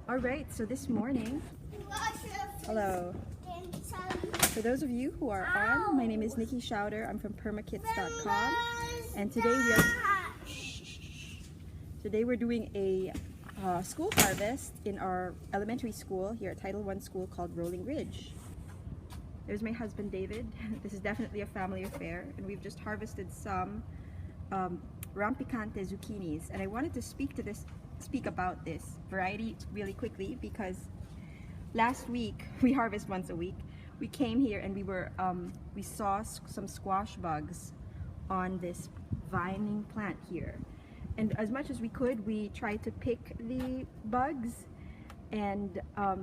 All right, so this morning, hello. For those of you who are on, my name is Nikki Schauder. I'm from permakits.com, and today we're doing a school harvest in our elementary school here at Title I school called Rolling Ridge. There's my husband David. This is definitely a family affair, and we've just harvested some rampicante zucchinis, and I wanted to speak about this variety really quickly because last week we harvest once a week. We came here and we saw some squash bugs on this vining plant here, and as much as we could, we tried to pick the bugs, and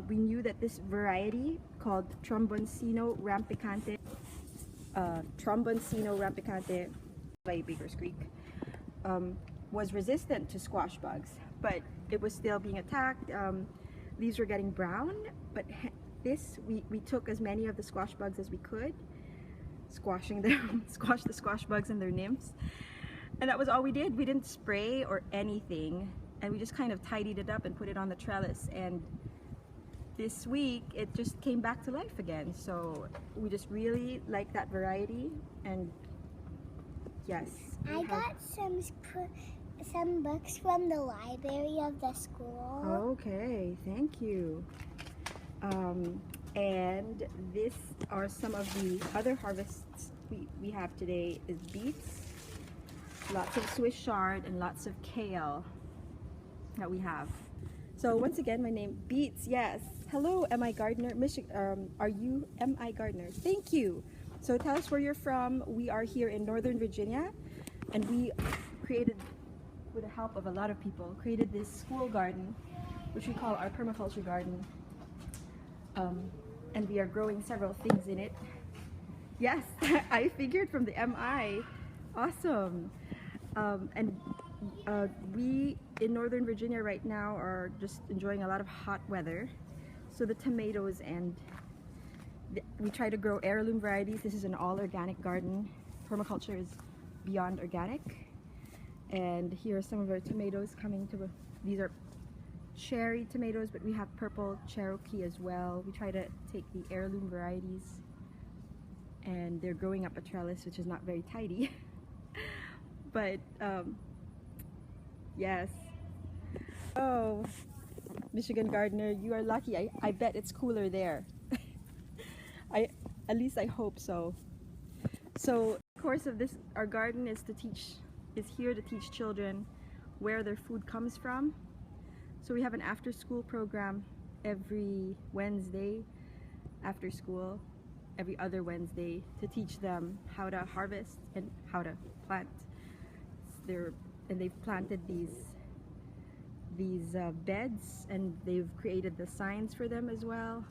we knew that this variety called Tromboncino rampicante by Baker's Creek was resistant to squash bugs, but it was still being attacked. Leaves were getting brown, but we took as many of the squash bugs as we could, squash the squash bugs and their nymphs, and that was all we did. We didn't spray or anything, and we just kind of tidied it up and put it on the trellis, and this week it just came back to life again. So we just really like that variety, and yes, I got some books from the library of the school. Okay, thank you. And this are some of the other harvests we have today. Is beets, lots of Swiss chard, and lots of kale that we have. So once again, my name beets. Yes. Hello, M.I. Gardner. Are you M.I. Gardner? Thank you. So tell us where you're from. We are here in Northern Virginia, and we created, with the help of a lot of people, created this school garden, which we call our permaculture garden. And we are growing several things in it. Yes, I figured from the MI. Awesome. We in Northern Virginia right now are just enjoying a lot of hot weather. So the tomatoes, and we try to grow heirloom varieties. This is an all-organic garden. Permaculture is beyond organic. And here are some of our tomatoes coming to, these are cherry tomatoes, but we have purple Cherokee as well. We try to take the heirloom varieties, and they're growing up a trellis, which is not very tidy. But yes. Oh, Michigan Gardener, you are lucky. I bet it's cooler there. At least I hope so. So the course of this, our garden is here to teach children where their food comes from. So we have an after-school program every Wednesday after school, every other Wednesday, to teach them how to harvest and how to plant. And they've planted these beds, and they've created the signs for them as well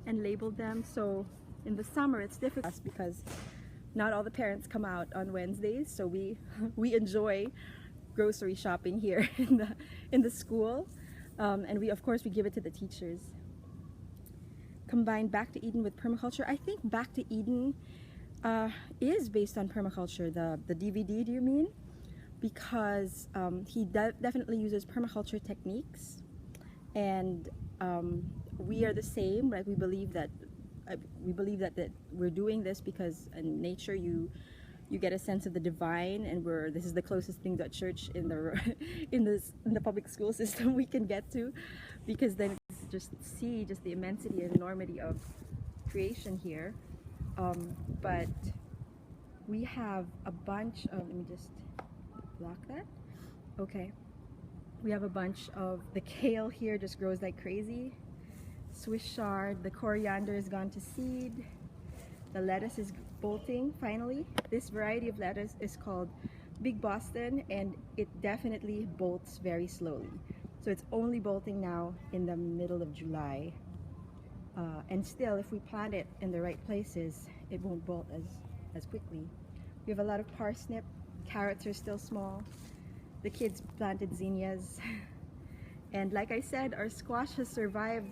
and labeled them. So in the summer it's difficult because not all the parents come out on Wednesdays, so we enjoy grocery shopping here in the school, and of course we give it to the teachers. Combine Back to Eden with permaculture. I think Back to Eden is based on permaculture. The DVD, do you mean? Because he definitely uses permaculture techniques, and we are the same. Like we believe that we're doing this because in nature you get a sense of the divine, and this is the closest thing to a church in the public school system we can get to, because then it's just see the immensity and enormity of creation here. But we have a bunch of, let me just block that. Okay, we have a bunch of the kale here, just grows like crazy. Swiss chard, the coriander has gone to seed. The lettuce is bolting finally. This variety of lettuce is called Big Boston, and it definitely bolts very slowly. So it's only bolting now in the middle of July. And still, if we plant it in the right places, it won't bolt as quickly. We have a lot of parsnip. Carrots are still small. The kids planted zinnias. And like I said, our squash has survived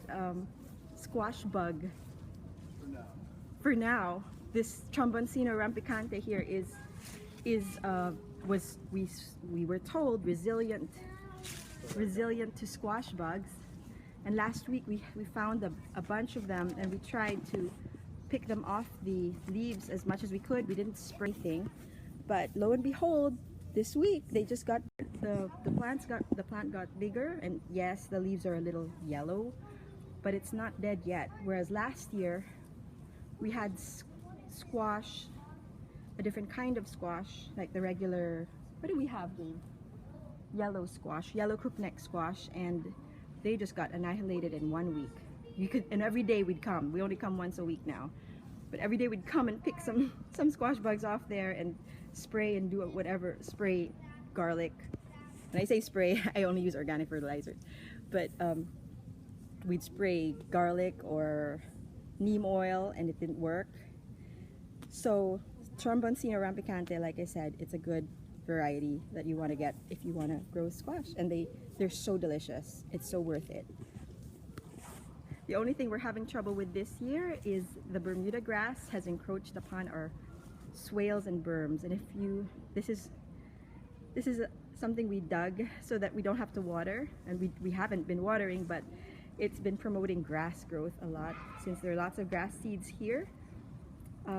squash bug. For now, this Tromboncino rampicante here was we were told resilient to squash bugs, And last week we found a bunch of them, and we tried to pick them off the leaves as much as we could. We didn't spray anything, but lo and behold, this week they just got the plant got bigger, and yes, the leaves are a little yellow, but it's not dead yet. Whereas last year we had squash, a different kind of squash, like the regular, what do we have, Dave? Yellow squash, yellow crookneck squash, and they just got annihilated in 1 week. And every day we'd come. We only come once a week now, but every day we'd come and pick some squash bugs off there and spray and do whatever, spray garlic. When I say spray, I only use organic fertilizer, but we'd spray garlic or neem oil, and it didn't work. So Tromboncino rampicante, like I said, it's a good variety that you want to get if you want to grow squash, and they're so delicious. It's so worth it. The only thing we're having trouble with this year is the Bermuda grass has encroached upon our swales and berms, and this is something we dug so that we don't have to water, and we haven't been watering, but it's been promoting grass growth a lot since there are lots of grass seeds here.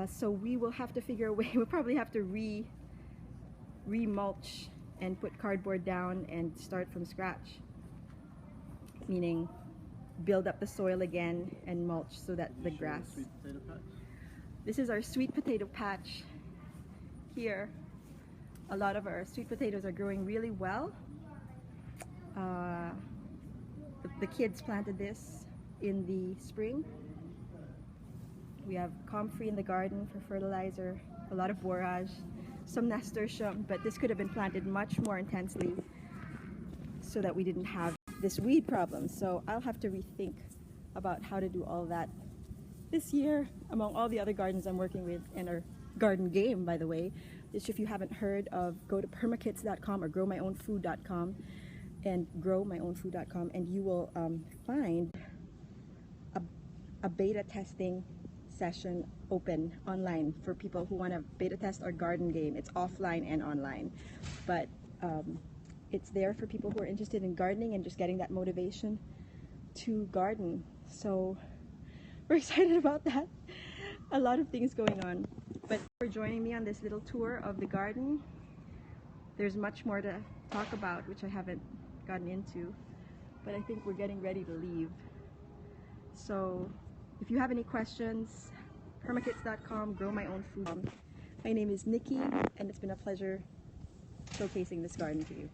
So we will have to figure a way. We'll probably have to re-mulch and put cardboard down and start from scratch, meaning build up the soil again and mulch so that the grass. Sweet potato patch? This is our sweet potato patch here. A lot of our sweet potatoes are growing really well. The kids planted this in the spring. We have comfrey in the garden for fertilizer, a lot of borage, some nasturtium, but this could have been planted much more intensely so that we didn't have this weed problem. So I'll have to rethink about how to do all that this year among all the other gardens I'm working with, and our garden game, by the way. Which, if you haven't heard of, go to permakits.com or growmyownfood.com and growmyownfood.com, and you will find a beta testing session open online for people who want to beta test our garden game. It's offline and online, but it's there for people who are interested in gardening and just getting that motivation to garden. So we're excited about that. A lot of things going on. But for joining me on this little tour of the garden. There's much more to talk about, which I haven't gotten into, but I think we're getting ready to leave. So if you have any questions, permakits.com, growmyownfood. My name is Nikki, and it's been a pleasure showcasing this garden to you.